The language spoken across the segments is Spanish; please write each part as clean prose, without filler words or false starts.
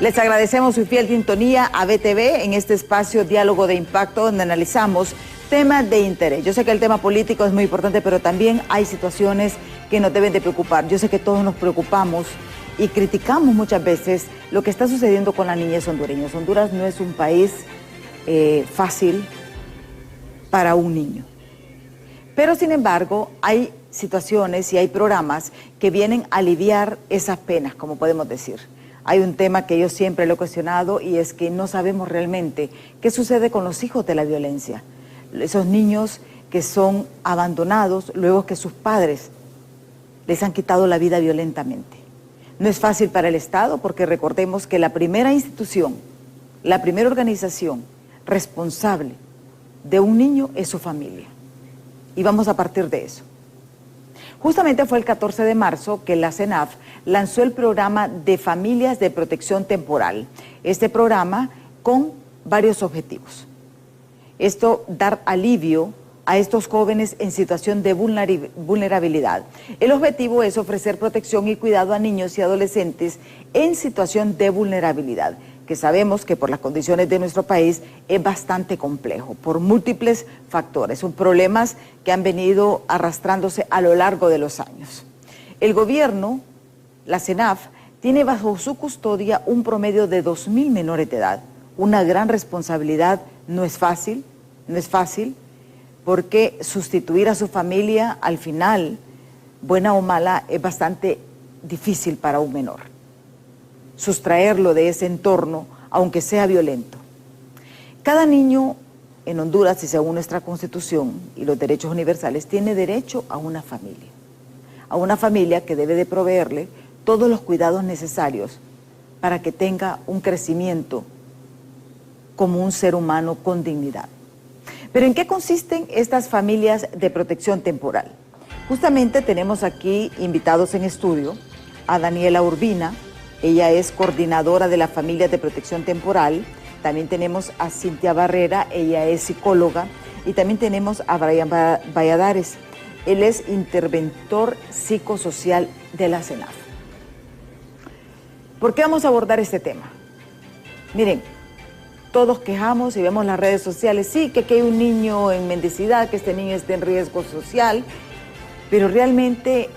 Les agradecemos su fiel sintonía a BTV en este espacio Diálogo de Impacto, donde analizamos temas de interés. Yo sé que el tema político es muy importante, pero también hay situaciones que nos deben de preocupar. Yo sé que todos nos preocupamos y criticamos muchas veces lo que está sucediendo con la niñez hondureña. Honduras no es un país fácil para un niño. Pero sin embargo, hay situaciones y hay programas que vienen a aliviar esas penas, como podemos decir. Hay un tema que yo siempre lo he cuestionado y es que no sabemos realmente qué sucede con los hijos de la violencia. Esos niños que son abandonados luego que sus padres les han quitado la vida violentamente. No es fácil para el Estado porque recordemos que la primera institución, la primera organización responsable de un niño es su familia. Y vamos a partir de eso. Justamente fue el 14 de marzo que la CENAF lanzó el programa de Familias de Protección Temporal. Este programa con varios objetivos. Esto, dar alivio a estos jóvenes en situación de vulnerabilidad. El objetivo es ofrecer protección y cuidado a niños y adolescentes en situación de vulnerabilidad, que sabemos que por las condiciones de nuestro país es bastante complejo, por múltiples factores, son problemas que han venido arrastrándose a lo largo de los años. El gobierno, la CENAF, tiene bajo su custodia un promedio de 2.000 menores de edad. Una gran responsabilidad, no es fácil, porque sustituir a su familia al final, buena o mala, es bastante difícil para un menor. Sustraerlo de ese entorno, aunque sea violento. Cada niño en Honduras, y según nuestra Constitución y los derechos universales, tiene derecho a una familia que debe de proveerle todos los cuidados necesarios para que tenga un crecimiento como un ser humano con dignidad. Pero ¿en qué consisten estas familias de protección temporal? Justamente tenemos aquí invitados en estudio a Daniela Urbina. Ella es coordinadora de las familias de protección temporal. También tenemos a Cintia Barrera, ella es psicóloga. Y también tenemos a Brian Valladares. Él es interventor psicosocial de la CENAF. ¿Por qué vamos a abordar este tema? Miren, todos quejamos y vemos las redes sociales, sí, que aquí hay un niño en mendicidad, que este niño esté en riesgo social, pero realmente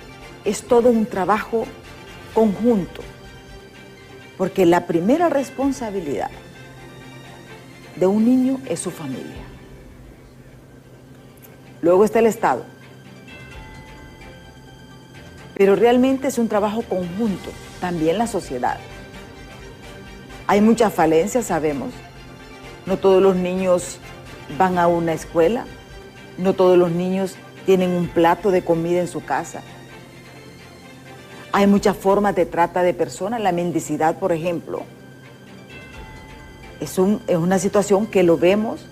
es todo un trabajo conjunto. Porque la primera responsabilidad de un niño es su familia. Luego está el Estado. Pero realmente es un trabajo conjunto, también la sociedad. Hay muchas falencias, sabemos. No todos los niños van a una escuela. No todos los niños tienen un plato de comida en su casa. Hay muchas formas de trata de personas. La mendicidad, por ejemplo, es una situación que lo vemos,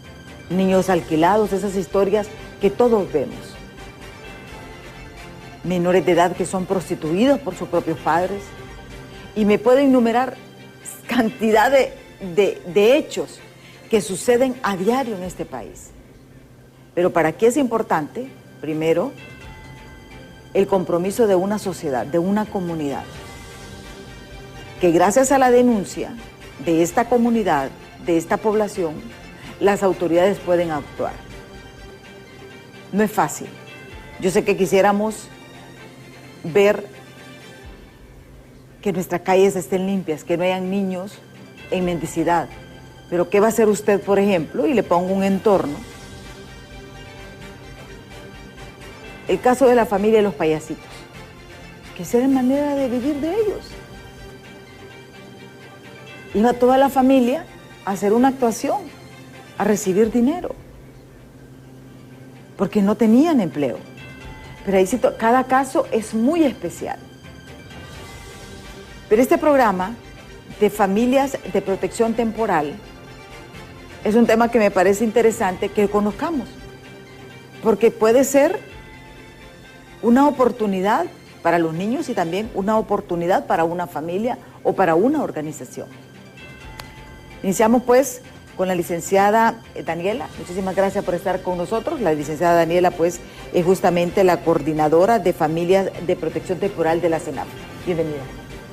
niños alquilados, esas historias que todos vemos. Menores de edad que son prostituidos por sus propios padres. Y me puedo enumerar cantidad de hechos que suceden a diario en este país. Pero ¿para qué es importante? Primero, el compromiso de una sociedad, de una comunidad, que gracias a la denuncia de esta comunidad, de esta población, las autoridades pueden actuar. No es fácil. Yo sé que quisiéramos ver que nuestras calles estén limpias, que no hayan niños en mendicidad. Pero ¿qué va a hacer usted, por ejemplo? Y le pongo un entorno. El caso de la familia de los payasitos, que esa era la manera de vivir de ellos. Iba toda la familia a hacer una actuación, a recibir dinero, porque no tenían empleo. Pero ahí sí, cada caso es muy especial. Pero este programa de familias de protección temporal es un tema que me parece interesante que conozcamos, porque puede ser una oportunidad para los niños y también una oportunidad para una familia o para una organización. Iniciamos pues con la licenciada Daniela. Muchísimas gracias por estar con nosotros. La licenciada Daniela pues es justamente la coordinadora de familias de protección temporal de la CENAF. Bienvenida.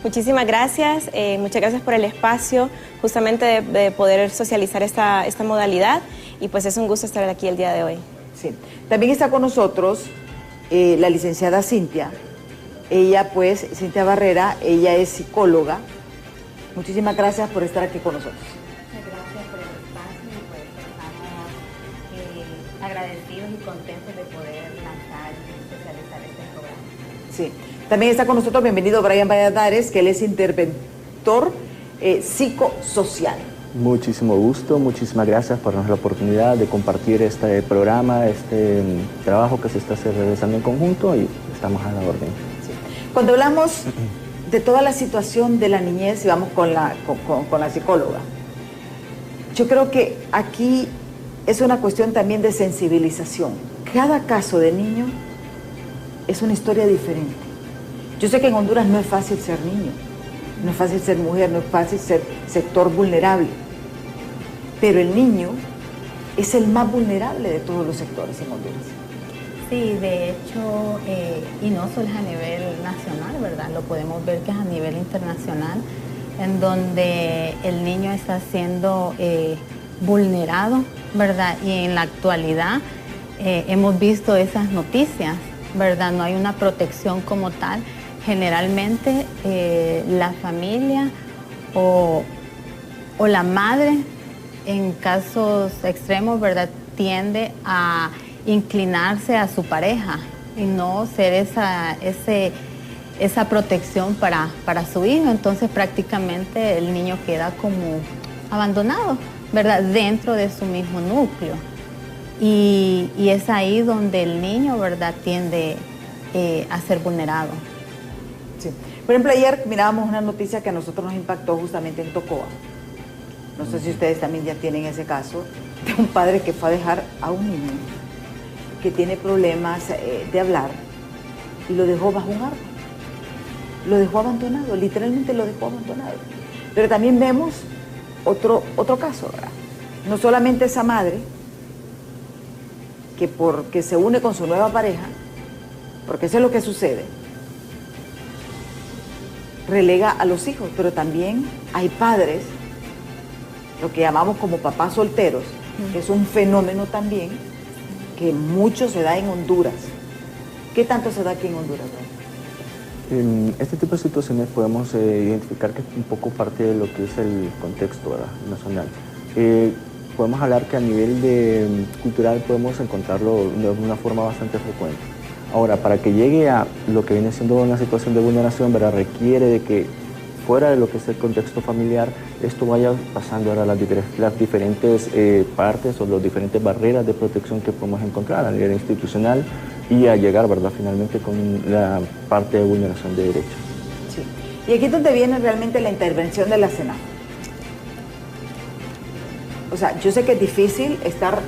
Muchísimas gracias, muchas gracias por el espacio, justamente de poder socializar esta modalidad, y pues es un gusto estar aquí el día de hoy. Sí. También está con nosotros la licenciada Cintia. Ella, pues, Cintia Barrera, ella es psicóloga. Muchísimas gracias por estar aquí con nosotros. Muchas gracias por el espacio y pues estamos agradecidos y contentos de poder lanzar y socializar este programa. Sí. También está con nosotros, bienvenido Brian Valladares, que él es interventor psicosocial. Muchísimo gusto, muchísimas gracias por darnos la oportunidad de compartir este programa, este trabajo que se está realizando en conjunto, y estamos a la orden. Sí. Cuando hablamos de toda la situación de la niñez, y vamos con la psicóloga, yo creo que aquí es una cuestión también de sensibilización. Cada caso de niño es una historia diferente. Yo sé que en Honduras no es fácil ser niño, no es fácil ser mujer, no es fácil ser sector vulnerable, pero el niño es el más vulnerable de todos los sectores en Honduras. Sí, de hecho, y no solo es a nivel nacional, ¿verdad? Lo podemos ver que es a nivel internacional, en donde el niño está siendo vulnerado, ¿verdad? Y en la actualidad hemos visto esas noticias, ¿verdad? No hay una protección como tal. Generalmente la familia o la madre, en casos extremos, ¿verdad?, tiende a inclinarse a su pareja y no ser esa protección para su hijo. Entonces prácticamente el niño queda como abandonado, ¿verdad?, dentro de su mismo núcleo. Y es ahí donde el niño, ¿verdad?, tiende a ser vulnerado. Sí. Por ejemplo, ayer mirábamos una noticia que a nosotros nos impactó justamente en Tocoa. No sé si ustedes también ya tienen ese caso, de un padre que fue a dejar a un niño que tiene problemas de hablar y lo dejó bajo un árbol. Lo dejó abandonado, literalmente lo dejó abandonado. Pero también vemos otro caso, ¿verdad? No solamente esa madre que porque se une con su nueva pareja, porque eso es lo que sucede, relega a los hijos, pero también hay padres, lo que llamamos como papás solteros, que es un fenómeno también que mucho se da en Honduras. ¿Qué tanto se da aquí en Honduras? En este tipo de situaciones podemos identificar que es un poco parte de lo que es el contexto, ¿verdad?, nacional. Podemos hablar que a nivel cultural podemos encontrarlo de una forma bastante frecuente. Ahora, para que llegue a lo que viene siendo una situación de vulneración, ¿verdad?, requiere de que fuera de lo que es el contexto familiar, esto vaya pasando ahora las diferentes partes o las diferentes barreras de protección que podemos encontrar a nivel institucional, y a llegar, ¿verdad?, finalmente con la parte de vulneración de derechos. Sí. Y aquí es donde viene realmente la intervención de la SENAF. O sea, yo sé que es difícil estar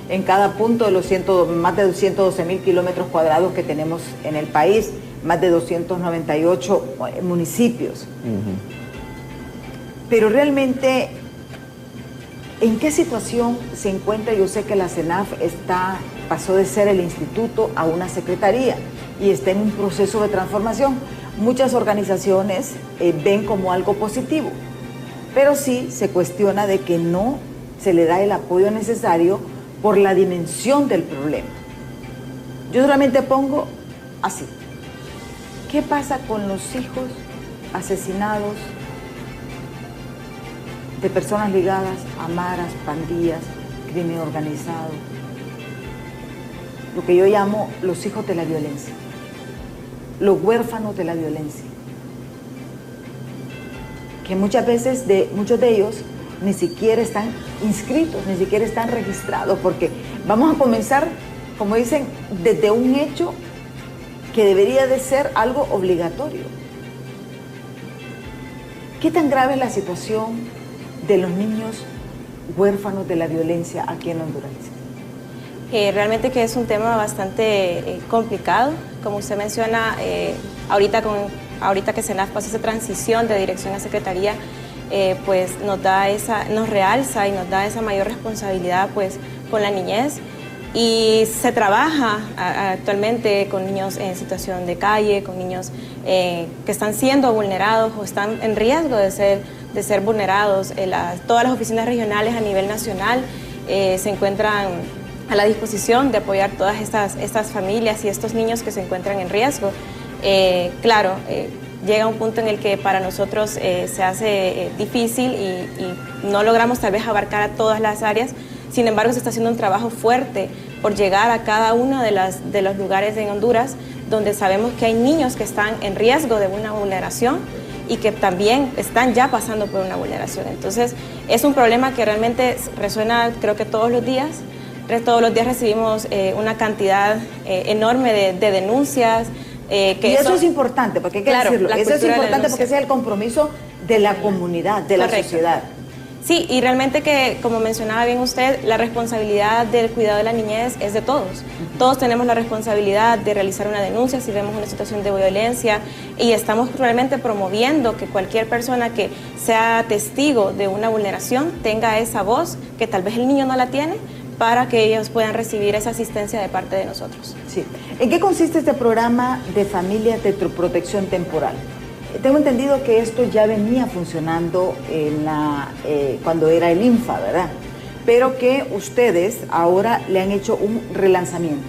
en cada punto de los más de 212.000 kilómetros cuadrados que tenemos en el país, más de 298 municipios. Pero realmente, ¿en qué situación se encuentra? Yo sé que la SENAF pasó de ser el instituto a una secretaría y está en un proceso de transformación. Muchas organizaciones ven como algo positivo, pero sí se cuestiona de que no se le da el apoyo necesario por la dimensión del problema. Yo solamente pongo así. ¿Qué pasa con los hijos asesinados de personas ligadas a maras, pandillas, crimen organizado? Lo que yo llamo los hijos de la violencia, los huérfanos de la violencia, que muchas veces muchos de ellos ni siquiera están inscritos, ni siquiera están registrados, porque vamos a comenzar, como dicen, desde un hecho que debería de ser algo obligatorio. ¿Qué tan grave es la situación de los niños huérfanos de la violencia aquí en Honduras? Realmente que es un tema bastante complicado, como usted menciona, ahorita que SENAF pasó esa transición de dirección a secretaría, pues nos realza y nos da esa mayor responsabilidad pues con la niñez, Y se trabaja actualmente con niños en situación de calle, con niños que están siendo vulnerados o están en riesgo de ser vulnerados. Todas las oficinas regionales a nivel nacional se encuentran a la disposición de apoyar todas estas familias y estos niños que se encuentran en riesgo. Claro, llega un punto en el que para nosotros se hace difícil y no logramos tal vez abarcar a todas las áreas. Sin embargo, se está haciendo un trabajo fuerte por llegar a cada uno de los lugares en Honduras donde sabemos que hay niños que están en riesgo de una vulneración y que también están ya pasando por una vulneración. Entonces, es un problema que realmente resuena, creo que todos los días. Todos los días recibimos una cantidad enorme de denuncias. Y eso es importante, porque hay que decirlo. Eso es importante porque ese es el compromiso de la comunidad, de la sociedad. Sí, y realmente que, como mencionaba bien usted, la responsabilidad del cuidado de la niñez es de todos. Todos tenemos la responsabilidad de realizar una denuncia si vemos una situación de violencia y estamos realmente promoviendo que cualquier persona que sea testigo de una vulneración tenga esa voz, que tal vez el niño no la tiene, para que ellos puedan recibir esa asistencia de parte de nosotros. Sí. ¿En qué consiste este programa de familias de protección temporal? Tengo entendido que esto ya venía funcionando cuando era el INFA, ¿verdad? Pero que ustedes ahora le han hecho un relanzamiento.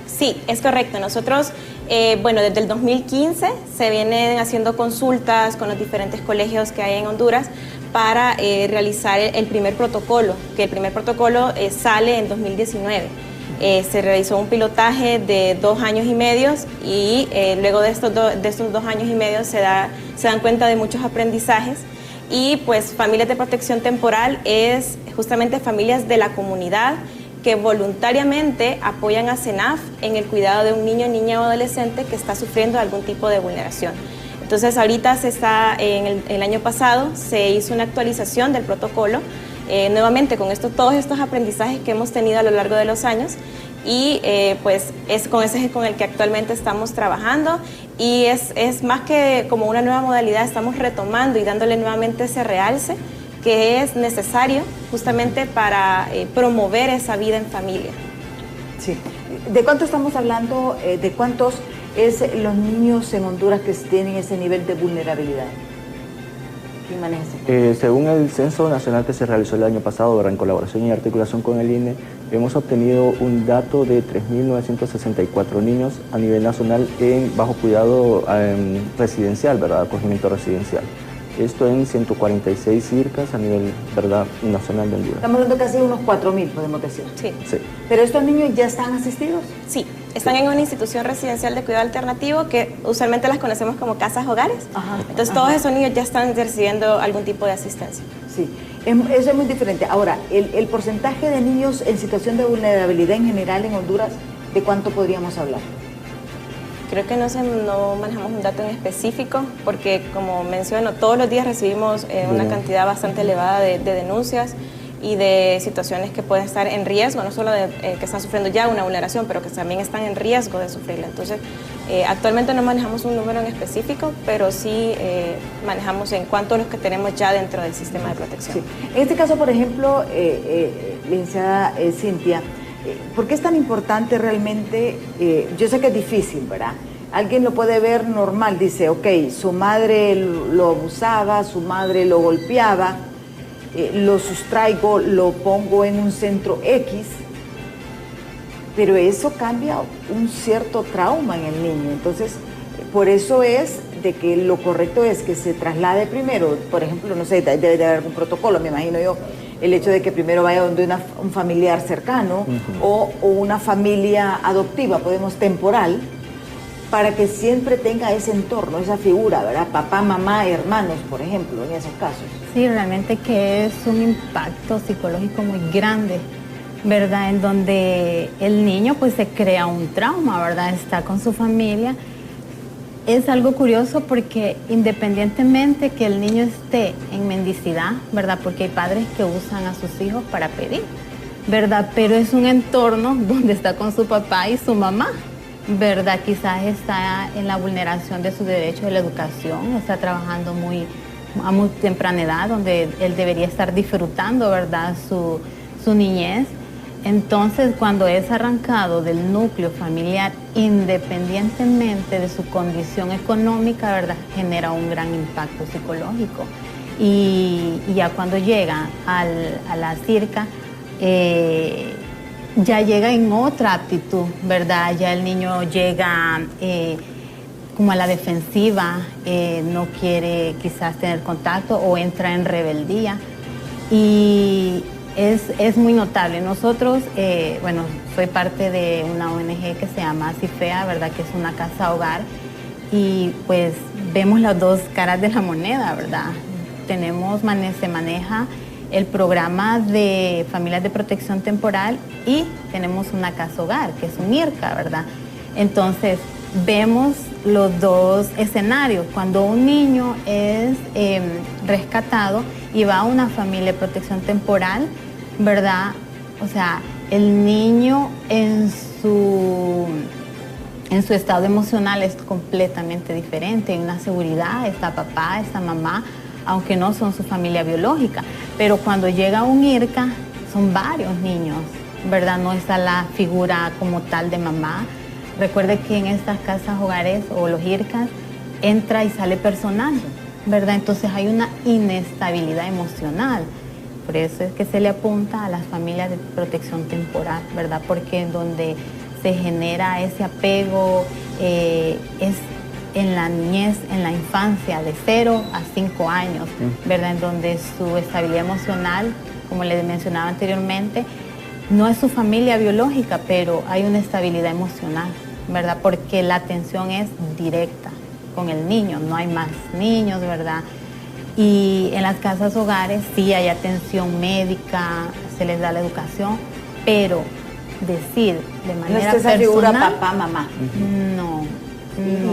Sí, es correcto. Nosotros, desde el 2015 se vienen haciendo consultas con los diferentes colegios que hay en Honduras para realizar el primer protocolo, que el primer protocolo sale en 2019. Se realizó un pilotaje de 2 años y medio y luego de estos 2 años y medio se dan cuenta de muchos aprendizajes y pues familias de protección temporal es justamente familias de la comunidad que voluntariamente apoyan a CENAF en el cuidado de un niño, niña o adolescente que está sufriendo algún tipo de vulneración. Entonces ahorita el año pasado se hizo una actualización del protocolo, nuevamente con todos estos aprendizajes que hemos tenido a lo largo de los años y pues con ese es con el que actualmente estamos trabajando y es más que como una nueva modalidad, estamos retomando y dándole nuevamente ese realce que es necesario justamente para promover esa vida en familia. Sí. ¿De cuánto estamos hablando? ¿De cuántos es los niños en Honduras que tienen ese nivel de vulnerabilidad? ¿Quién maneja ese? Según el Censo Nacional que se realizó el año pasado, en colaboración y articulación con el INE, hemos obtenido un dato de 3.964 niños a nivel nacional bajo cuidado residencial, ¿verdad? Acogimiento residencial. Esto en 146 circas a nivel, ¿verdad?, nacional de Honduras. Estamos hablando casi de unos 4.000, podemos decir. Sí. Sí. ¿Pero estos niños ya están asistidos? Sí, están en una institución residencial de cuidado alternativo que usualmente las conocemos como casas hogares. Ajá, entonces todos esos niños ya están recibiendo algún tipo de asistencia. Sí, eso es muy diferente. Ahora, el porcentaje de niños en situación de vulnerabilidad en general en Honduras, ¿de cuánto podríamos hablar? Creo que no manejamos un dato en específico porque, como menciono, todos los días recibimos una cantidad bastante elevada de denuncias y de situaciones que pueden estar en riesgo, no solo que están sufriendo ya una vulneración, pero que también están en riesgo de sufrirla. Entonces, actualmente no manejamos un número en específico, pero sí manejamos en cuanto a los que tenemos ya dentro del sistema de protección. Sí. En este caso, por ejemplo, licenciada Cintia, ¿por qué es tan importante realmente? Yo sé que es difícil, ¿verdad? Alguien lo puede ver normal, dice, ok, su madre lo abusaba, su madre lo golpeaba, lo sustraigo, lo pongo en un centro X, pero eso cambia un cierto trauma en el niño. Entonces, por eso es de que lo correcto es que se traslade primero, por ejemplo, no sé, debe de haber algún protocolo, me imagino yo, el hecho de que primero vaya donde un familiar cercano o una familia adoptiva, podemos temporal, para que siempre tenga ese entorno, esa figura, ¿verdad? Papá, mamá, hermanos, por ejemplo, en esos casos. Sí, realmente que es un impacto psicológico muy grande, ¿verdad? En donde el niño pues se crea un trauma, ¿verdad? Está con su familia. Es algo curioso porque independientemente que el niño esté en mendicidad, ¿verdad? Porque hay padres que usan a sus hijos para pedir, ¿verdad? Pero es un entorno donde está con su papá y su mamá, ¿verdad? Quizás está en la vulneración de su derecho de la educación, está trabajando a muy temprana edad, donde él debería estar disfrutando, ¿verdad? Su niñez. Entonces, cuando es arrancado del núcleo familiar, independientemente de su condición económica, ¿verdad?, genera un gran impacto psicológico. Y ya cuando llega a la CIRCA, ya llega en otra actitud, ¿verdad? Ya el niño llega como a la defensiva, no quiere quizás tener contacto o entra en rebeldía. Y es muy notable. Nosotros, bueno, soy parte de una ONG que se llama CIFEA, ¿verdad?, que es una casa hogar, y pues vemos las dos caras de la moneda, ¿verdad? Se maneja el programa de familias de protección temporal y tenemos una casa hogar, que es un IRCA, ¿verdad? Entonces, vemos los dos escenarios. Cuando un niño es rescatado y va a una familia de protección temporal, ¿verdad? O sea, el niño en su estado emocional es completamente diferente. Hay una seguridad, está papá, está mamá, aunque no son su familia biológica. Pero cuando llega un IRCA, son varios niños, ¿verdad? No está la figura como tal de mamá. Recuerde que en estas casas hogares o los IRCAs entra y sale personal, ¿verdad? Entonces hay una inestabilidad emocional. Por eso es que se le apunta a las familias de protección temporal, ¿verdad? Porque en donde se genera ese apego es en la niñez, en la infancia, de 0 a 5 años, ¿verdad? En donde su estabilidad emocional, como le mencionaba anteriormente, no es su familia biológica, pero hay una estabilidad emocional, ¿verdad? Porque la atención es directa con el niño, no hay más niños, ¿verdad? Y en las casas hogares sí hay atención médica, se les da la educación, pero decir de manera no está esa personal, figura papá, mamá. No.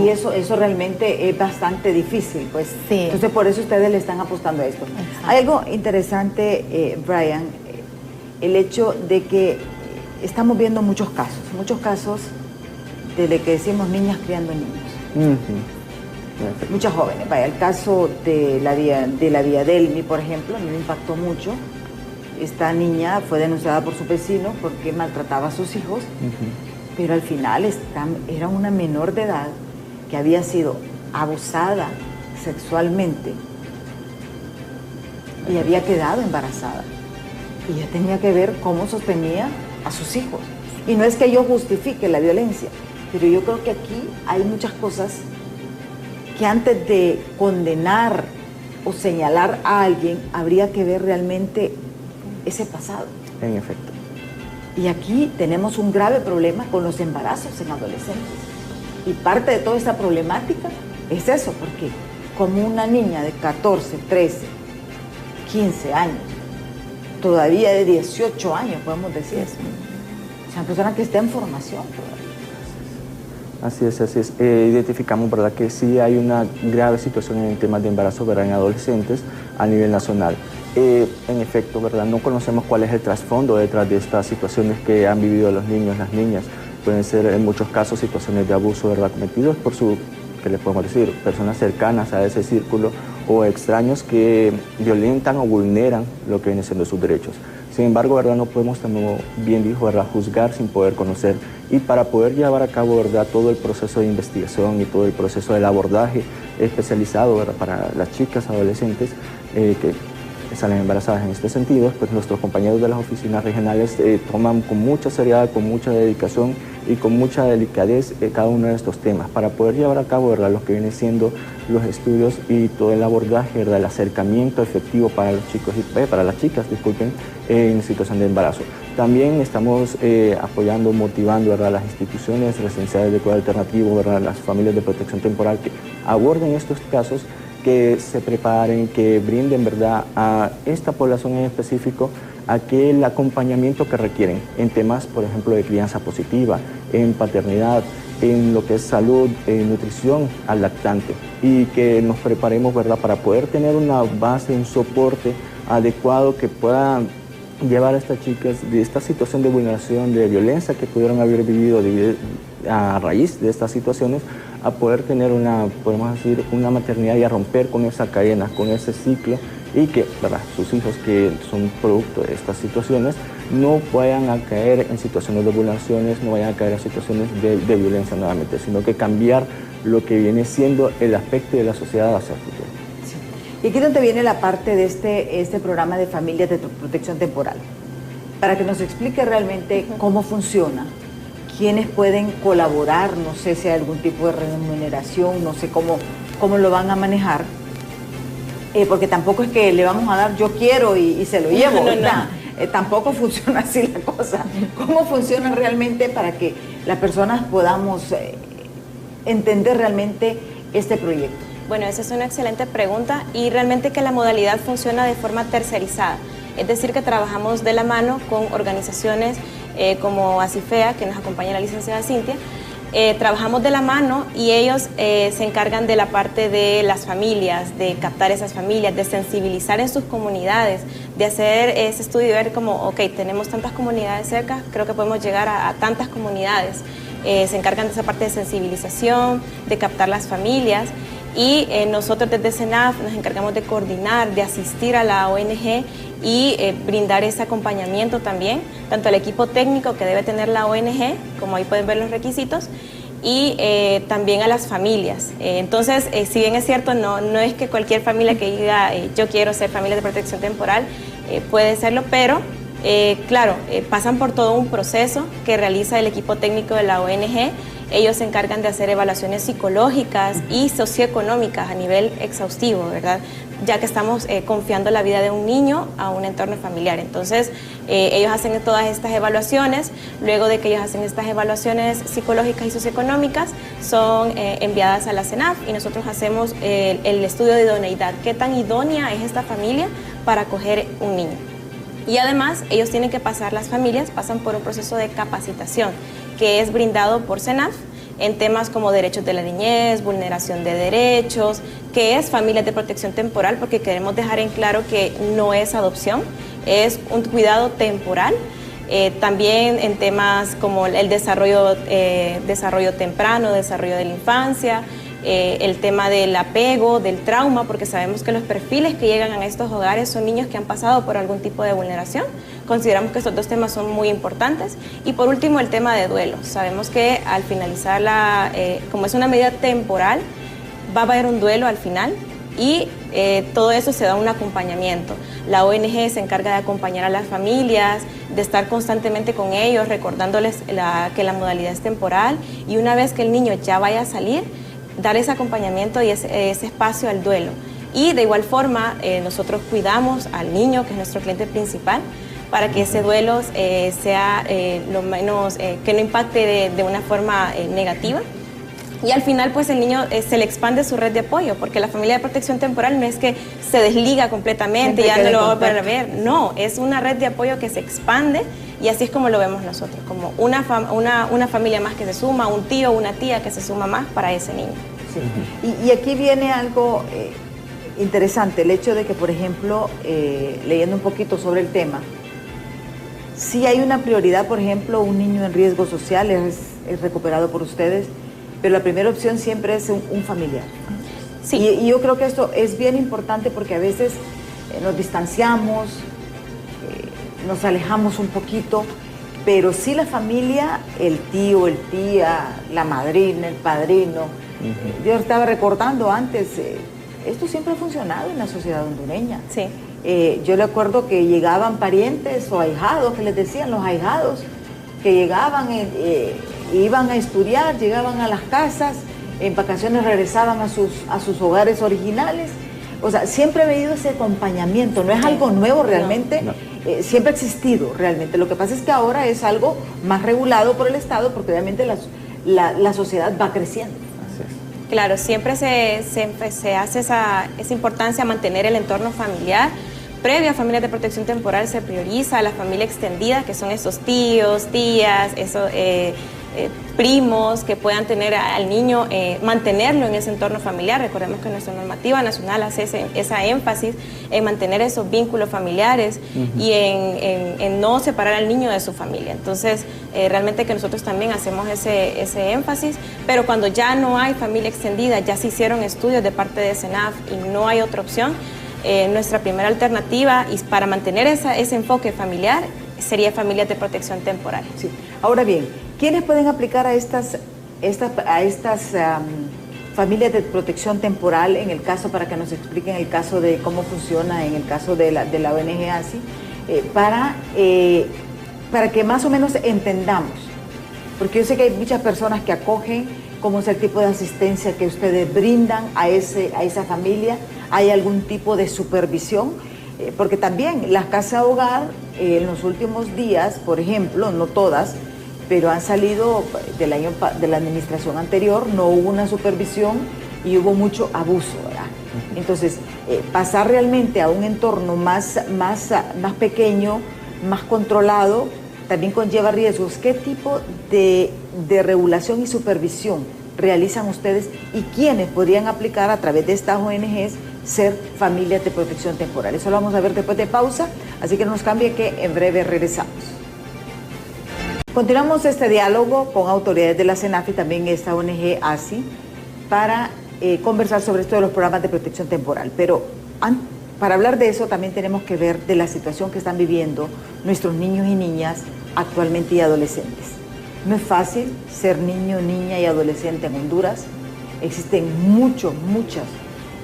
Y eso realmente es bastante difícil, pues. Sí. Entonces, por eso ustedes le están apostando a esto. Exacto. Hay algo interesante, Brian, el hecho de que estamos viendo muchos casos desde que decimos niñas criando niños. Muchas jóvenes. Vaya, el caso de la Viadelmi, por ejemplo, a mí me impactó mucho. Esta niña fue denunciada por su vecino porque maltrataba a sus hijos, pero al final era una menor de edad que había sido abusada sexualmente y había quedado embarazada. Y ella tenía que ver cómo sostenía a sus hijos. Y no es que yo justifique la violencia, pero yo creo que aquí hay muchas cosas que antes de condenar o señalar a alguien, habría que ver realmente ese pasado. En efecto. Y aquí tenemos un grave problema con los embarazos en adolescentes. Y parte de toda esta problemática es eso, porque como una niña de 14, 13, 15 años, todavía de 18 años, podemos decir eso, o sea, una persona que está en formación todavía. Así es, así es. Identificamos, ¿verdad?, que sí hay una grave situación en el tema de embarazo, ¿verdad?, en adolescentes a nivel nacional. En efecto, ¿verdad?, no conocemos cuál es el trasfondo detrás de estas situaciones que han vivido los niños, las niñas. Pueden ser en muchos casos situaciones de abuso, ¿verdad?, cometidos por ¿qué les podemos decir?, personas cercanas a ese círculo o extraños que violentan o vulneran lo que viene siendo sus derechos. Sin embargo, ¿verdad?, no podemos, como bien dijo, ¿verdad?, juzgar sin poder conocer. Y para poder llevar a cabo, ¿verdad?, todo el proceso de investigación y todo el proceso del abordaje especializado, ¿verdad?, para las chicas adolescentes que salen embarazadas en este sentido, pues nuestros compañeros de las oficinas regionales toman con mucha seriedad, con mucha dedicación y con mucha delicadez cada uno de estos temas para poder llevar a cabo, ¿verdad?, lo que viene siendo los estudios y todo el abordaje, ¿verdad?, el acercamiento efectivo para los chicos para las chicas, disculpen, en situación de embarazo. También estamos apoyando, motivando, ¿verdad?, las instituciones residenciales de cuidado alternativo, ¿verdad?, las familias de protección temporal que aborden estos casos, que se preparen, que brinden, ¿verdad?, a esta población en específico aquel acompañamiento que requieren en temas, por ejemplo, de crianza positiva, en paternidad, en lo que es salud, nutrición al lactante, y que nos preparemos, ¿verdad?, para poder tener una base, un soporte adecuado que pueda llevar a estas chicas de esta situación de vulneración, de violencia que pudieron haber vivido a raíz de estas situaciones, a poder tener podemos decir, una maternidad y a romper con esa cadena, con ese ciclo, y que, ¿verdad?, sus hijos que son producto de estas situaciones no vayan a caer en situaciones de vulneraciones, no vayan a caer en situaciones de violencia nuevamente, sino que cambiar lo que viene siendo el aspecto de la sociedad hacia el futuro. Sí. Y aquí es donde viene la parte de este programa de familias de protección temporal, para que nos explique realmente cómo funciona, quiénes pueden colaborar, no sé si hay algún tipo de remuneración, no sé cómo lo van a manejar, porque tampoco es que le vamos a dar yo quiero y se lo llevo, ¿verdad? Tampoco funciona así la cosa. ¿Cómo funciona realmente para que las personas podamos entender realmente este proyecto? Bueno, esa es una excelente pregunta y realmente que la modalidad funciona de forma tercerizada. Es decir, que trabajamos de la mano con organizaciones como ACIFEA, que nos acompaña la licenciada Cintia. Trabajamos de la mano y ellos se encargan de la parte de las familias, de captar esas familias, de sensibilizar en sus comunidades, de hacer ese estudio y ver como, ok, tenemos tantas comunidades cerca, creo que podemos llegar a tantas comunidades. Se encargan de esa parte de sensibilización, de captar las familias. Y nosotros desde CENAF nos encargamos de coordinar, de asistir a la ONG y brindar ese acompañamiento también, tanto al equipo técnico que debe tener la ONG, como ahí pueden ver los requisitos, y también a las familias. Entonces, si bien es cierto, no es que cualquier familia que diga yo quiero ser familia de protección temporal, puede serlo, pero claro, pasan por todo un proceso que realiza el equipo técnico de la ONG. Ellos se encargan de hacer evaluaciones psicológicas y socioeconómicas a nivel exhaustivo, ¿verdad? Ya que estamos confiando la vida de un niño a un entorno familiar. Entonces, ellos hacen todas estas evaluaciones. Luego de que ellos hacen estas evaluaciones psicológicas y socioeconómicas, son enviadas a la CENAF y nosotros hacemos el estudio de idoneidad. ¿Qué tan idónea es esta familia para acoger un niño? Y además, ellos tienen que pasar, las familias pasan por un proceso de capacitación que es brindado por CENAF en temas como derechos de la niñez, vulneración de derechos, que es familias de protección temporal, porque queremos dejar en claro que no es adopción, es un cuidado temporal. También en temas como el desarrollo temprano, desarrollo de la infancia, el tema del apego, del trauma, porque sabemos que los perfiles que llegan a estos hogares son niños que han pasado por algún tipo de vulneración. Consideramos que estos dos temas son muy importantes. Y por último, el tema de duelo. Sabemos que al finalizar como es una medida temporal, va a haber un duelo al final y todo eso se da un acompañamiento. La ONG se encarga de acompañar a las familias, de estar constantemente con ellos, recordándoles que la modalidad es temporal, y una vez que el niño ya vaya a salir, dar ese acompañamiento y ese espacio al duelo. Y de igual forma, nosotros cuidamos al niño, que es nuestro cliente principal, para que ese duelo sea lo menos, que no impacte de una forma negativa. Y al final, pues el niño se le expande su red de apoyo, porque la familia de protección temporal no es que se desliga completamente y ya no lo va a volver a ver. No, es una red de apoyo que se expande, y así es como lo vemos nosotros, como una familia más que se suma, un tío o una tía que se suma más para ese niño. Sí. Y aquí viene algo interesante, el hecho de que, por ejemplo, leyendo un poquito sobre el tema, sí hay una prioridad, por ejemplo, un niño en riesgo social es recuperado por ustedes, pero la primera opción siempre es un familiar. Sí. Y yo creo que esto es bien importante porque a veces nos distanciamos, nos alejamos un poquito, pero sí la familia, el tío, el tía, la madrina, el padrino. Yo estaba recordando antes, esto siempre ha funcionado en la sociedad hondureña. Sí. Yo le acuerdo que llegaban parientes o ahijados, que les decían los ahijados, que llegaban, iban a estudiar, llegaban a las casas, en vacaciones regresaban a sus hogares originales. O sea, siempre ha habido ese acompañamiento, no es algo nuevo realmente, siempre ha existido realmente. Lo que pasa es que ahora es algo más regulado por el Estado, porque obviamente la sociedad va creciendo. Claro, siempre se hace esa importancia a mantener el entorno familiar. Previo a familias de protección temporal se prioriza a la familia extendida, que son esos tíos, tías, esos primos que puedan tener al niño, mantenerlo en ese entorno familiar. Recordemos que nuestra normativa nacional hace esa énfasis en mantener esos vínculos familiares y en no separar al niño de su familia. Entonces, realmente que nosotros también hacemos ese énfasis, pero cuando ya no hay familia extendida, ya se hicieron estudios de parte de CENAF y no hay otra opción, nuestra primera alternativa y para mantener ese enfoque familiar sería familias de protección temporal. Sí. Ahora bien, ¿quiénes pueden aplicar a estas familias de protección temporal en el caso, para que nos expliquen el caso de cómo funciona en el caso de la ONG ASI, para que más o menos entendamos? Porque yo sé que hay muchas personas que acogen, cómo es el tipo de asistencia que ustedes brindan a esa familia, ¿hay algún tipo de supervisión? Porque también las casas hogar en los últimos días, por ejemplo, no todas, pero han salido de la administración anterior, no hubo una supervisión y hubo mucho abuso, ¿verdad? Entonces, pasar realmente a un entorno más pequeño, más controlado, también conlleva riesgos. ¿Qué tipo de regulación y supervisión realizan ustedes y quiénes podrían aplicar a través de estas ONGs ser familias de protección temporal? Eso lo vamos a ver después de pausa, así que no nos cambie, que en breve regresamos. Continuamos este diálogo con autoridades de la CENAF y también esta ONG ASI para conversar sobre esto de los programas de protección temporal. Pero para hablar de eso también tenemos que ver de la situación que están viviendo nuestros niños y niñas actualmente y adolescentes. No es fácil ser niño, niña y adolescente en Honduras. Existen muchos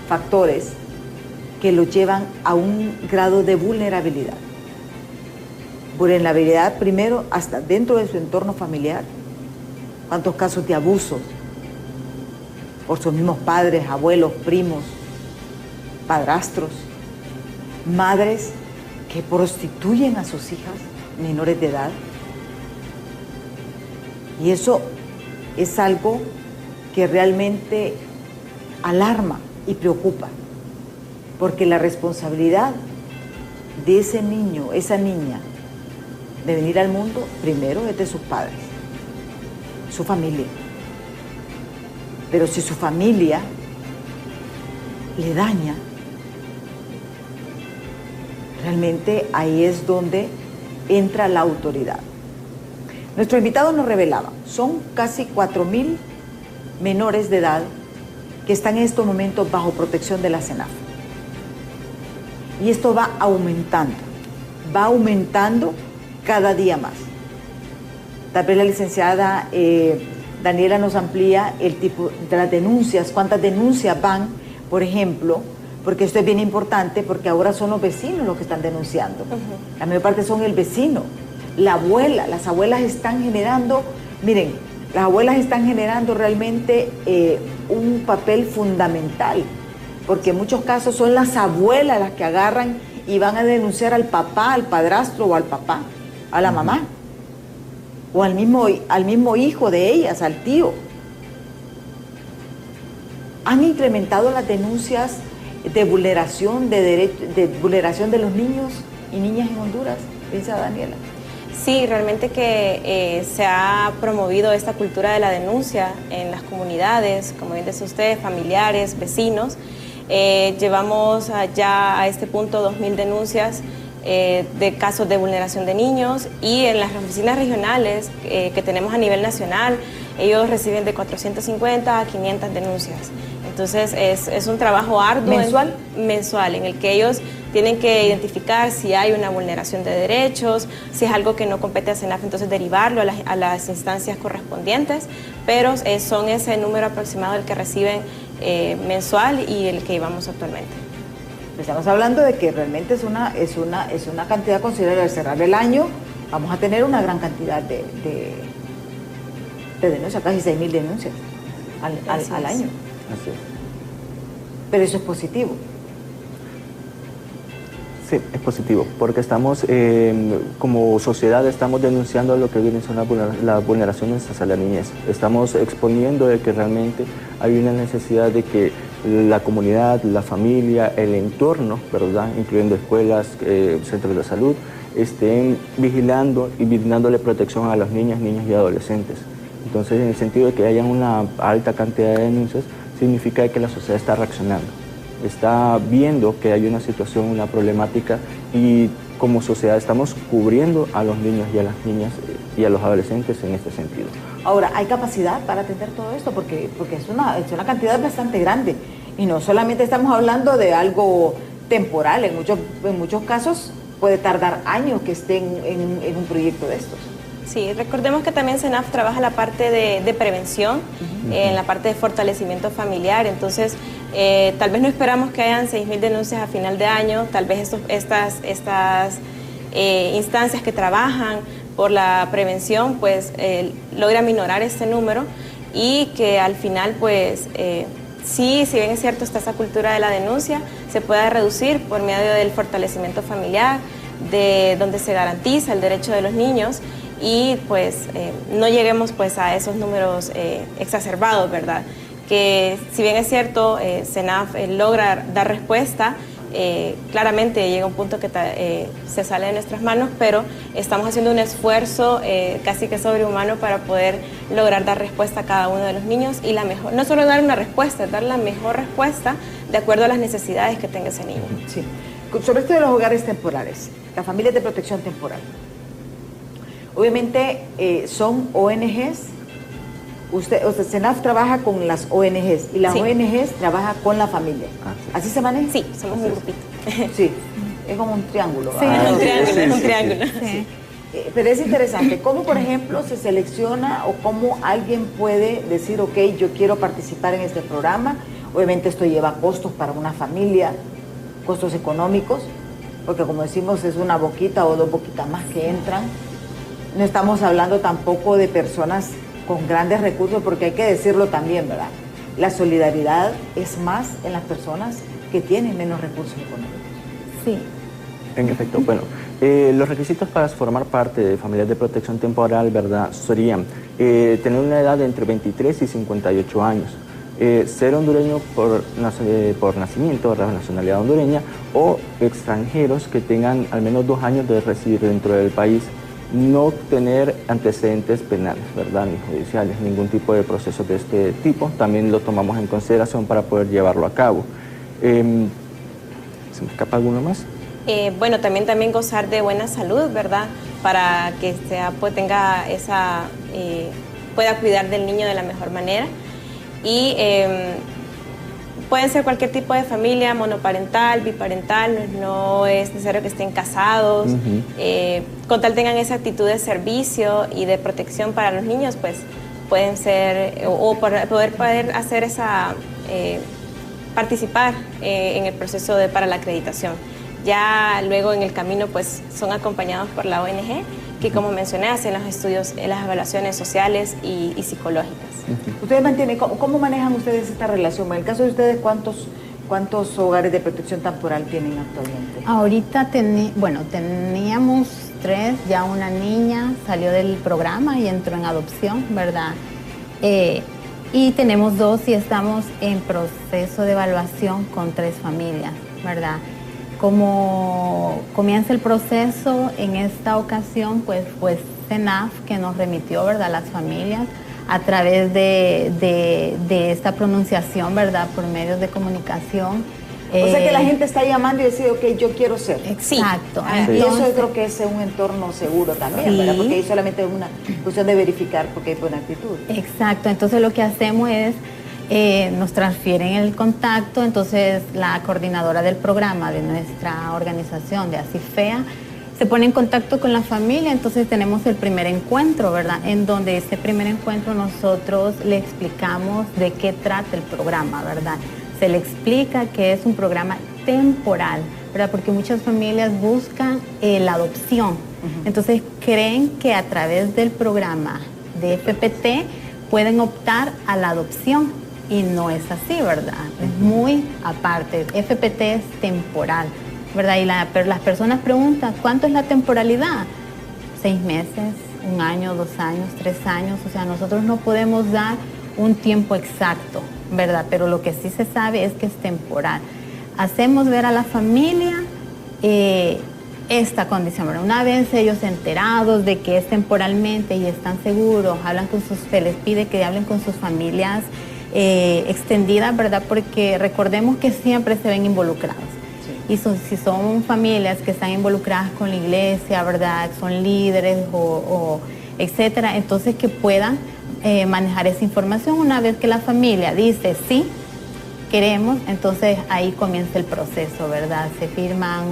factores que los llevan a un grado de vulnerabilidad. Vulnerabilidad primero hasta dentro de su entorno familiar. ¿Cuántos casos de abuso por sus mismos padres, abuelos, primos, padrastros, madres que prostituyen a sus hijas menores de edad? Y eso es algo que realmente alarma y preocupa, porque la responsabilidad de ese niño, esa niña, de venir al mundo, primero es de sus padres, su familia. Pero si su familia le daña, realmente ahí es donde entra la autoridad. Nuestro invitado nos revelaba, son casi 4.000 menores de edad que están en estos momentos bajo protección de la CENAF. Y esto va aumentando cada día más. Tal vez la licenciada Daniela nos amplía el tipo de las denuncias, cuántas denuncias van, por ejemplo, porque esto es bien importante, porque ahora son los vecinos los que están denunciando. La mayor parte son el vecino, la abuela, las abuelas están generando, miren, las abuelas están generando realmente un papel fundamental, porque en muchos casos son las abuelas las que agarran y van a denunciar al papá, al padrastro o al papá, a la mamá, o al mismo hijo de ellas, al tío. ¿Han incrementado las denuncias de vulneración de vulneración de los niños y niñas en Honduras? Piensa Daniela. Sí, realmente que se ha promovido esta cultura de la denuncia en las comunidades, como bien dice usted, familiares, vecinos. Llevamos ya a este punto 2.000 denuncias de casos de vulneración de niños, y en las oficinas regionales que tenemos a nivel nacional, ellos reciben de 450 a 500 denuncias. Entonces es un trabajo arduo. Mensual, en el que ellos tienen que identificar si hay una vulneración de derechos, si es algo que no compete a CENAF, entonces derivarlo a las instancias correspondientes, pero son ese número aproximado el que reciben mensual y el que llevamos actualmente. Estamos hablando de que realmente es una cantidad considerable. Al cerrar el año vamos a tener una gran cantidad de denuncias, casi 6.000 denuncias al año. Así es. Pero eso es positivo. Sí, es positivo, porque estamos, como sociedad, estamos denunciando lo que vienen son las vulneraciones hacia la niñez. Estamos exponiendo de que realmente hay una necesidad de que la comunidad, la familia, el entorno, ¿verdad?, incluyendo escuelas, centros de salud, estén vigilando y brindándole protección a las niñas y adolescentes. Entonces, en el sentido de que haya una alta cantidad de denuncias, significa que la sociedad está reaccionando, está viendo que hay una situación, una problemática, y como sociedad estamos cubriendo a los niños y a las niñas y a los adolescentes en este sentido. Ahora, ¿hay capacidad para atender todo esto? Porque es una cantidad bastante grande, y no solamente estamos hablando de algo temporal, en muchos casos puede tardar años que estén en un proyecto de estos. Sí, recordemos que también CENAF trabaja la parte de prevención, en la parte de fortalecimiento familiar, entonces tal vez no esperamos que hayan 6.000 denuncias a final de año, tal vez estas instancias que trabajan por la prevención pues logran minorar este número y que al final pues sí, si bien es cierto está esa cultura de la denuncia, se pueda reducir por medio del fortalecimiento familiar, de donde se garantiza el derecho de los niños y pues no lleguemos pues a esos números exacerbados, ¿verdad? Que si bien es cierto, CENAF logra dar respuesta, claramente llega un punto que se sale de nuestras manos, pero estamos haciendo un esfuerzo casi que sobrehumano para poder lograr dar respuesta a cada uno de los niños y la mejor, no solo dar una respuesta, dar la mejor respuesta de acuerdo a las necesidades que tenga ese niño. Sí. Sobre esto de los hogares temporales, las familias de protección temporal, obviamente son ONGs. Usted, CENAF trabaja con las ONGs y las ONGs trabaja con la familia. ¿Así se maneja? Sí, somos un grupito. Sí, es como un triángulo. Sí, es un triángulo, es un triángulo. Sí. Pero es interesante, ¿cómo por ejemplo se selecciona o cómo alguien puede decir, ok, yo quiero participar en este programa? Obviamente esto lleva costos para una familia, costos económicos, porque como decimos es una boquita o dos boquitas más que entran. No estamos hablando tampoco de personas con grandes recursos, porque hay que decirlo también, ¿verdad? La solidaridad es más en las personas que tienen menos recursos económicos. Sí. En efecto, bueno, los requisitos para formar parte de familias de protección temporal, ¿verdad?, serían tener una edad de entre 23 y 58 años, ser hondureño por nacimiento, ¿verdad?, nacionalidad hondureña, o extranjeros que tengan al menos 2 años de residir dentro del país, no tener antecedentes penales, ¿verdad?, ni judiciales, ningún tipo de procesos de este tipo, también lo tomamos en consideración para poder llevarlo a cabo. ¿Se me escapa alguno más? Bueno, también gozar de buena salud, ¿verdad?, para que pues, tenga esa, pueda cuidar del niño de la mejor manera. Y pueden ser cualquier tipo de familia, monoparental, biparental, no es necesario que estén casados. Con tal tengan esa actitud de servicio y de protección para los niños, pues pueden ser, o poder hacer esa, participar en el proceso para la acreditación. Ya luego en el camino pues son acompañados por la ONG, que como mencioné hacen los estudios, las evaluaciones sociales y psicológicas. ¿Ustedes mantienen, cómo manejan ustedes esta relación? En el caso de ustedes, ¿cuántos hogares de protección temporal tienen actualmente? Ahorita teníamos 3, ya una niña salió del programa y entró en adopción, ¿verdad? Y tenemos 2 y estamos en proceso de evaluación con 3 familias, ¿verdad? Como comienza el proceso, en esta ocasión, pues CENAF que nos remitió, ¿verdad?, las familias a través de esta pronunciación, ¿verdad?, por medios de comunicación. O sea que la gente está llamando y decide, ok, yo quiero ser. Exacto. Sí. Y eso yo creo que es un entorno seguro también, ¿verdad? Porque ahí solamente es una cuestión de verificar porque hay buena actitud. Exacto. Entonces lo que hacemos es, nos transfieren el contacto, entonces la coordinadora del programa de nuestra organización de ACIFEA se pone en contacto con la familia, entonces tenemos el primer encuentro, ¿verdad? En donde ese primer encuentro nosotros le explicamos de qué trata el programa, ¿verdad? Se le explica que es un programa temporal, ¿verdad? Porque muchas familias buscan la adopción, entonces creen que a través del programa de FPT pueden optar a la adopción y no es así, ¿verdad? Es muy aparte, FPT es temporal, ¿verdad? Y pero las personas preguntan, ¿cuánto es la temporalidad? 6 meses, 1 año, 2 años, 3 años, o sea, nosotros no podemos dar un tiempo exacto, ¿verdad? Pero lo que sí se sabe es que es temporal. Hacemos ver a la familia esta condición, ¿verdad? Una vez ellos enterados de que es temporalmente y están seguros, se les pide que hablen con sus familias extendidas, ¿verdad? Porque recordemos que siempre se ven involucrados. Y si son familias que están involucradas con la iglesia, ¿verdad?, son líderes o etcétera, entonces que puedan manejar esa información. Una vez que la familia dice sí, queremos, entonces ahí comienza el proceso, ¿verdad? Se firman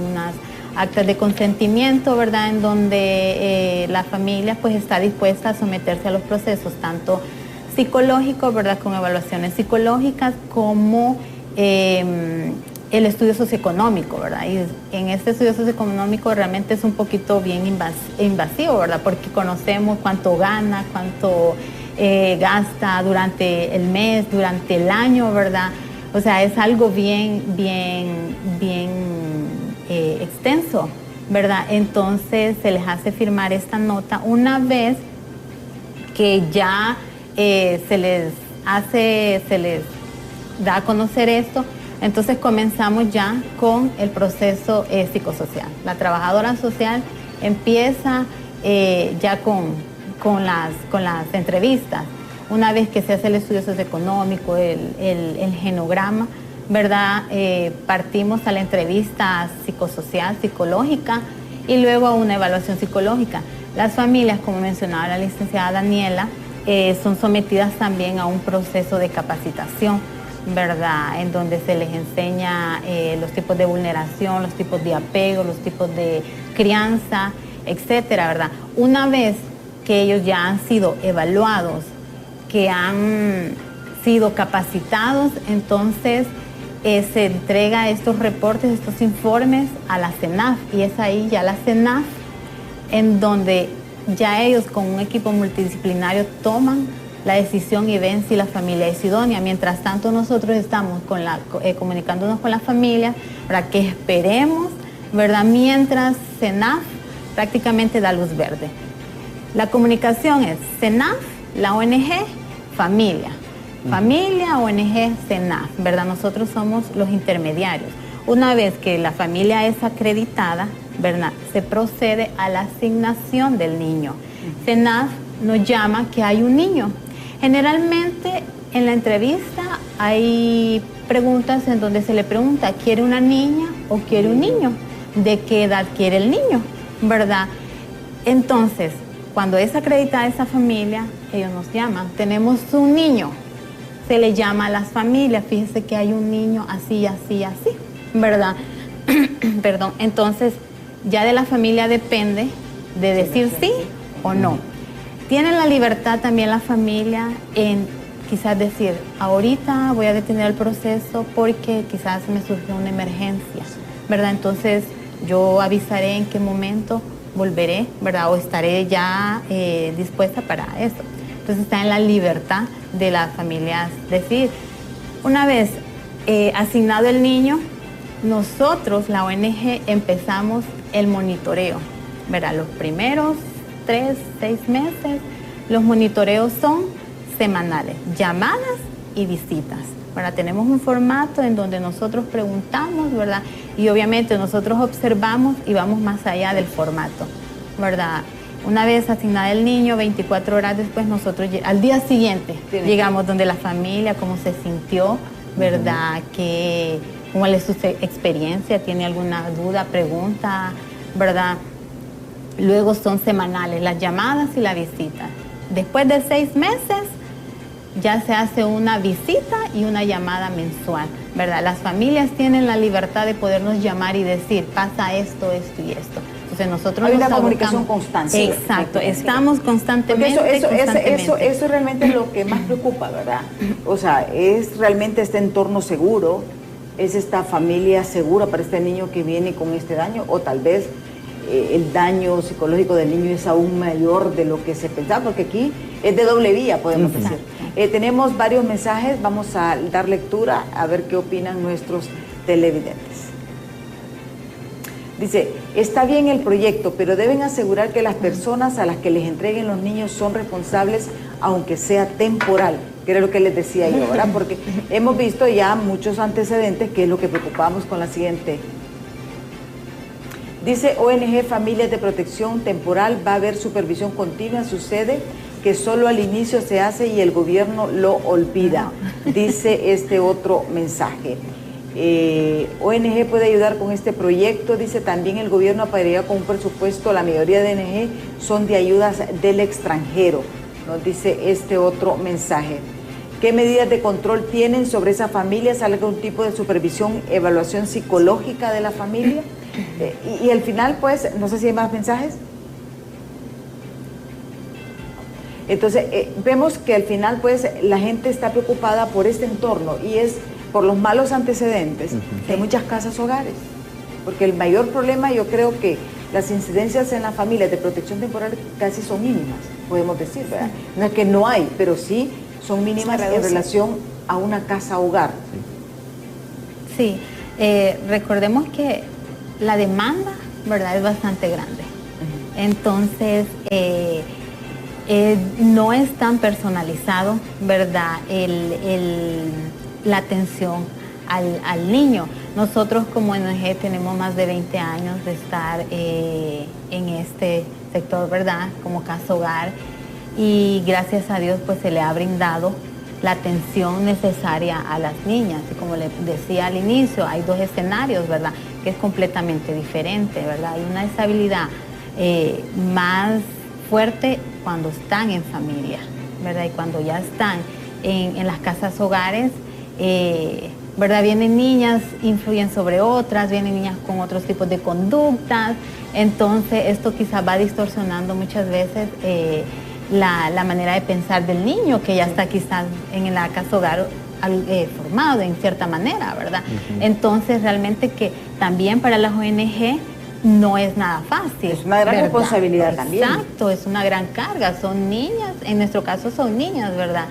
actas de consentimiento, ¿verdad? En donde la familia pues está dispuesta a someterse a los procesos tanto psicológicos, ¿verdad? Con evaluaciones psicológicas como el estudio socioeconómico, ¿verdad? Y en este estudio socioeconómico realmente es un poquito bien invasivo, ¿verdad? Porque conocemos cuánto gana, cuánto gasta durante el mes, durante el año, ¿verdad? O sea, es algo bien extenso, ¿verdad? Entonces se les hace firmar esta nota una vez que ya se les da a conocer esto. Entonces comenzamos ya con el proceso psicosocial. La trabajadora social empieza ya con las entrevistas. Una vez que se hace el estudio socioeconómico, el genograma, ¿verdad? Partimos a la entrevista psicosocial, psicológica, y luego a una evaluación psicológica. Las familias, como mencionaba la licenciada Daniela, son sometidas también a un proceso de capacitación, ¿verdad? En donde se les enseña los tipos de vulneración, los tipos de apego, los tipos de crianza, etcétera, ¿verdad? Una vez que ellos ya han sido evaluados, que han sido capacitados, entonces se entrega estos reportes, estos informes a la CENAF, y es ahí ya la CENAF en donde ya ellos con un equipo multidisciplinario toman la decisión y ven si la familia es idónea. Mientras tanto nosotros estamos comunicándonos con la familia para que esperemos, ¿verdad? Mientras CENAF prácticamente da luz verde. La comunicación es CENAF, la ONG, familia. Familia, ONG, CENAF, ¿verdad? Nosotros somos los intermediarios. Una vez que la familia es acreditada, ¿verdad? Se procede a la asignación del niño. CENAF nos llama que hay un niño. Generalmente en la entrevista hay preguntas en donde se le pregunta, ¿quiere una niña o quiere un niño? ¿De qué edad quiere el niño? ¿Verdad? Entonces, cuando es acreditada esa familia, ellos nos llaman, tenemos un niño. Se le llama a las familias, fíjese que hay un niño así, así, así, ¿verdad? Perdón, entonces ya de la familia depende de decir sí o no. Tiene la libertad también la familia en quizás decir, ahorita voy a detener el proceso porque quizás me surgió una emergencia, ¿verdad? Entonces yo avisaré en qué momento volveré, ¿verdad? O estaré ya dispuesta para eso. Entonces está en la libertad de las familias decidir. Una vez asignado el niño, nosotros, la ONG, empezamos el monitoreo, ¿verdad? Los primeros 3, 6 meses, los monitoreos son semanales, llamadas y visitas, ¿verdad? Tenemos un formato en donde nosotros preguntamos, ¿verdad? Y obviamente nosotros observamos y vamos más allá del formato, ¿verdad? Una vez asignado el niño, 24 horas después, nosotros al día siguiente llegamos donde la familia, cómo se sintió, ¿verdad? ¿Cómo es su experiencia? ¿Tiene alguna duda, pregunta, verdad? Luego son semanales, las llamadas y la visita. Después de 6 meses, ya se hace una visita y una llamada mensual, ¿verdad? Las familias tienen la libertad de podernos llamar y decir, pasa esto, esto y esto. Entonces nosotros hay una comunicación constante. Exacto, estamos constantemente. Eso realmente es lo que más preocupa, ¿verdad? O sea, es realmente este entorno seguro, es esta familia segura para este niño que viene con este daño, o tal vez el daño psicológico del niño es aún mayor de lo que se pensaba, porque aquí es de doble vía, podemos decir. Tenemos varios mensajes, vamos a dar lectura a ver qué opinan nuestros televidentes. Dice, está bien el proyecto, pero deben asegurar que las personas a las que les entreguen los niños son responsables, aunque sea temporal, que era lo que les decía yo, ¿verdad? Porque hemos visto ya muchos antecedentes, que es lo que preocupamos con la siguiente. Dice ONG Familias de Protección Temporal, va a haber supervisión continua, sucede que solo al inicio se hace y el gobierno lo olvida, dice este otro mensaje. ONG puede ayudar con este proyecto, dice también el gobierno apoyaría con un presupuesto, la mayoría de ONG son de ayudas del extranjero, nos dice este otro mensaje. ¿Qué medidas de control tienen sobre esas familias? ¿Algún tipo de supervisión, evaluación psicológica de la familia? Y al final, pues, no sé si hay más mensajes. Entonces, vemos que al final, pues, la gente está preocupada por este entorno y es por los malos antecedentes de muchas casas hogares. Porque el mayor problema, yo creo que las incidencias en las familias de protección temporal casi son mínimas, podemos decir, ¿verdad? No es que no hay, pero sí son mínimas en relación a una casa hogar. Sí, recordemos que la demanda, ¿verdad?, es bastante grande. Entonces, no es tan personalizado, ¿verdad?, la atención al niño. Nosotros como ONG tenemos más de 20 años de estar en este sector, ¿verdad?, como casa hogar, y gracias a Dios pues se le ha brindado la atención necesaria a las niñas. Y como le decía al inicio, hay dos escenarios, ¿verdad?, que es completamente diferente, ¿verdad? Hay una estabilidad más fuerte cuando están en familia, ¿verdad? Y cuando ya están en las casas hogares, ¿verdad?, vienen niñas, influyen sobre otras, vienen niñas con otros tipos de conductas. Entonces esto quizás va distorsionando muchas veces la manera de pensar del niño, que ya está quizás en la casa hogar formado en cierta manera, ¿verdad? Entonces realmente que también para las ONG no es nada fácil. Es una gran responsabilidad también. Exacto, es una gran carga. Son niñas, en nuestro caso son niñas, ¿verdad?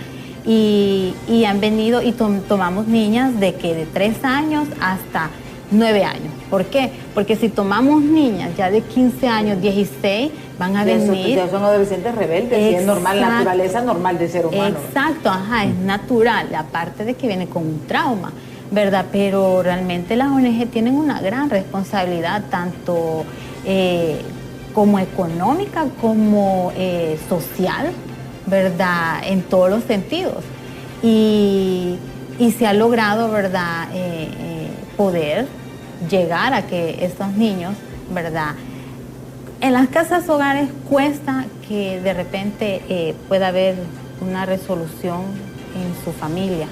Y han venido y tomamos niñas de 3 años hasta 9 años. ¿Por qué? Porque si tomamos niñas ya de 15 años, 16, van a venir... Ya son adolescentes rebeldes, y es normal, la naturaleza normal del ser humano. Exacto, ajá, es natural, aparte de que viene con un trauma, ¿verdad? Pero realmente las ONG tienen una gran responsabilidad, tanto como económica como social, ¿verdad?, en todos los sentidos. Y se ha logrado, ¿verdad?, poder llegar a que estos niños, ¿verdad?, en las casas hogares cuesta que de repente pueda haber una resolución en su familia,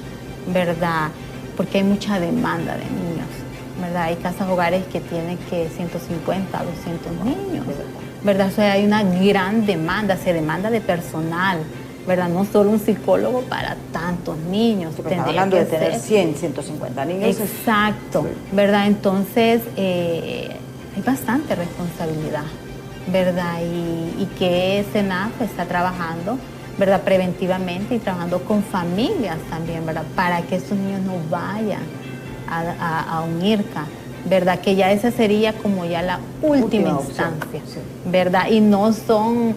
¿verdad?, porque hay mucha demanda de niños, ¿verdad? Hay casas hogares que tienen 150, 200 niños, ¿verdad? O sea, hay una gran demanda, se demanda de personal, ¿verdad? No solo un psicólogo para tantos niños. Estamos hablando de tener 100, 150 niños. Exacto, ¿verdad? Entonces, hay bastante responsabilidad, ¿verdad? Y que CENAF está trabajando, ¿verdad?, preventivamente, y trabajando con familias también, ¿verdad?, para que estos niños no vayan a un IRCA, ¿verdad?, que ya esa sería como ya la última instancia, sí, ¿verdad? Y no son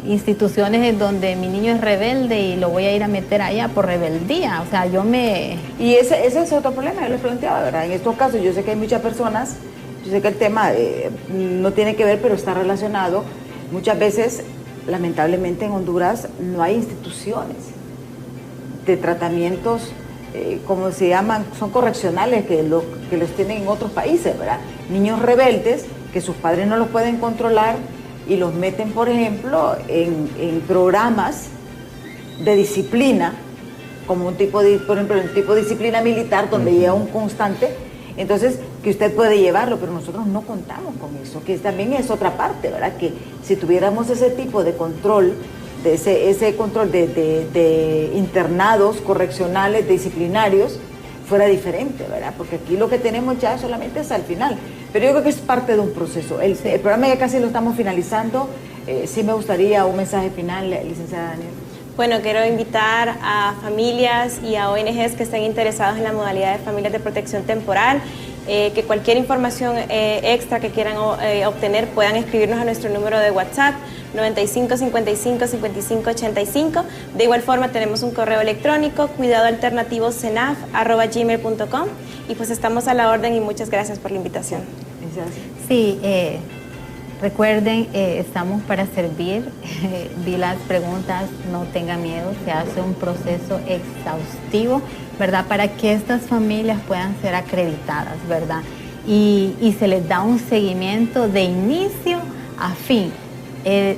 instituciones en donde mi niño es rebelde y lo voy a ir a meter allá por rebeldía. O sea, Y ese es otro problema, yo les planteaba, ¿verdad? En estos casos yo sé que hay muchas personas, yo sé que el tema no tiene que ver, pero está relacionado. Muchas veces, lamentablemente en Honduras, no hay instituciones de tratamientos, como se llaman, son correccionales, que los tienen en otros países, ¿verdad? Niños rebeldes que sus padres no los pueden controlar y los meten, por ejemplo, en programas de disciplina, como por ejemplo, un tipo de disciplina militar donde lleva un constante. Entonces, que usted puede llevarlo, pero nosotros no contamos con eso, que también es otra parte, ¿verdad? Que si tuviéramos ese tipo de control, de ese control de internados correccionales, disciplinarios, fuera diferente, ¿verdad? Porque aquí lo que tenemos ya solamente es al final. Pero yo creo que es parte de un proceso. El programa ya casi lo estamos finalizando. Sí me gustaría un mensaje final, licenciada Daniela. Bueno, quiero invitar a familias y a ONGs que estén interesados en la modalidad de familias de protección temporal, que cualquier información extra que quieran obtener puedan escribirnos a nuestro número de WhatsApp 95 55 55 85. De igual forma tenemos un correo electrónico cuidadoalternativocenaf@gmail.com, y pues estamos a la orden y muchas gracias por la invitación. Sí, recuerden, estamos para servir. Vi las preguntas, no tengan miedo, se hace un proceso exhaustivo, ¿verdad?, para que estas familias puedan ser acreditadas, ¿verdad? Y se les da un seguimiento de inicio a fin,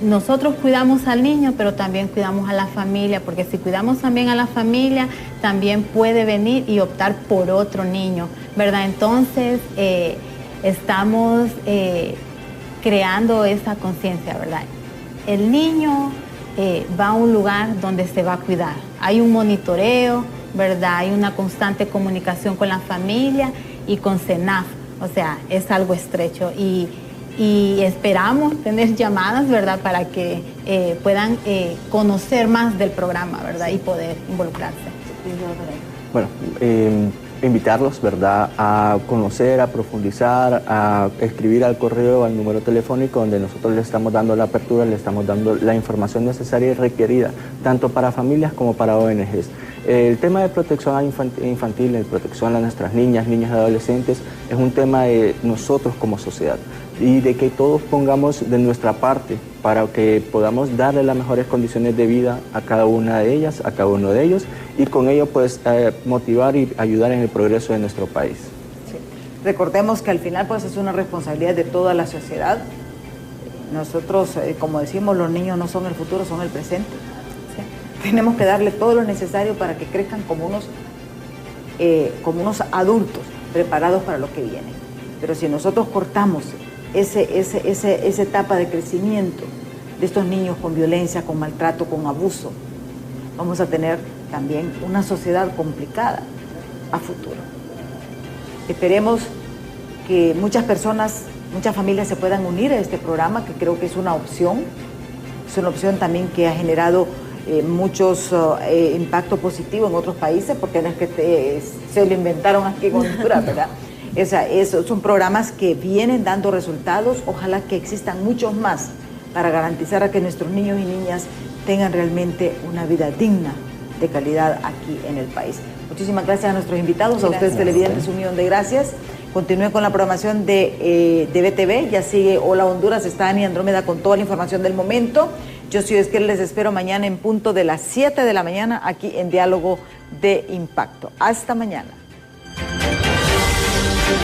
nosotros cuidamos al niño, pero también cuidamos a la familia, porque si cuidamos también a la familia, también puede venir y optar por otro niño, ¿verdad? Entonces, estamos creando esa conciencia, ¿verdad? El niño va a un lugar donde se va a cuidar. Hay un monitoreo, ¿verdad? Hay una constante comunicación con la familia y con CENAF. O sea, es algo estrecho y esperamos tener llamadas, ¿verdad? Para que puedan conocer más del programa, ¿verdad? Y poder involucrarse. Bueno, invitarlos, ¿verdad?, a conocer, a profundizar, a escribir al correo, al número telefónico donde nosotros le estamos dando la apertura, le estamos dando la información necesaria y requerida, tanto para familias como para ONGs. El tema de protección infantil, de protección a nuestras niñas, niños y adolescentes, es un tema de nosotros como sociedad y de que todos pongamos de nuestra parte para que podamos darle las mejores condiciones de vida a cada una de ellas, a cada uno de ellos, y con ello pues motivar y ayudar en el progreso de nuestro país. Sí. Recordemos que al final pues es una responsabilidad de toda la sociedad. Nosotros, como decimos, los niños no son el futuro, son el presente. Sí. Tenemos que darle todo lo necesario para que crezcan como unos adultos preparados para lo que viene. Pero si nosotros cortamos esa etapa de crecimiento de estos niños con violencia, con maltrato, con abuso, vamos a tener también una sociedad complicada a futuro. Esperemos que muchas personas, muchas familias se puedan unir a este programa, que creo que es una opción también que ha generado muchos impacto positivo en otros países, porque no es que se lo inventaron aquí con Honduras, ¿verdad? Son programas que vienen dando resultados, ojalá que existan muchos más para garantizar a que nuestros niños y niñas tengan realmente una vida digna, de calidad aquí en el país. Muchísimas gracias a nuestros invitados, a ustedes televidentes, un millón de gracias. Continúen con la programación de BTV, ya sigue Hola Honduras, está Ani Andrómeda con toda la información del momento. Yo soy Esquel, les espero mañana en punto de las 7 de la mañana aquí en Diálogo de Impacto. Hasta mañana.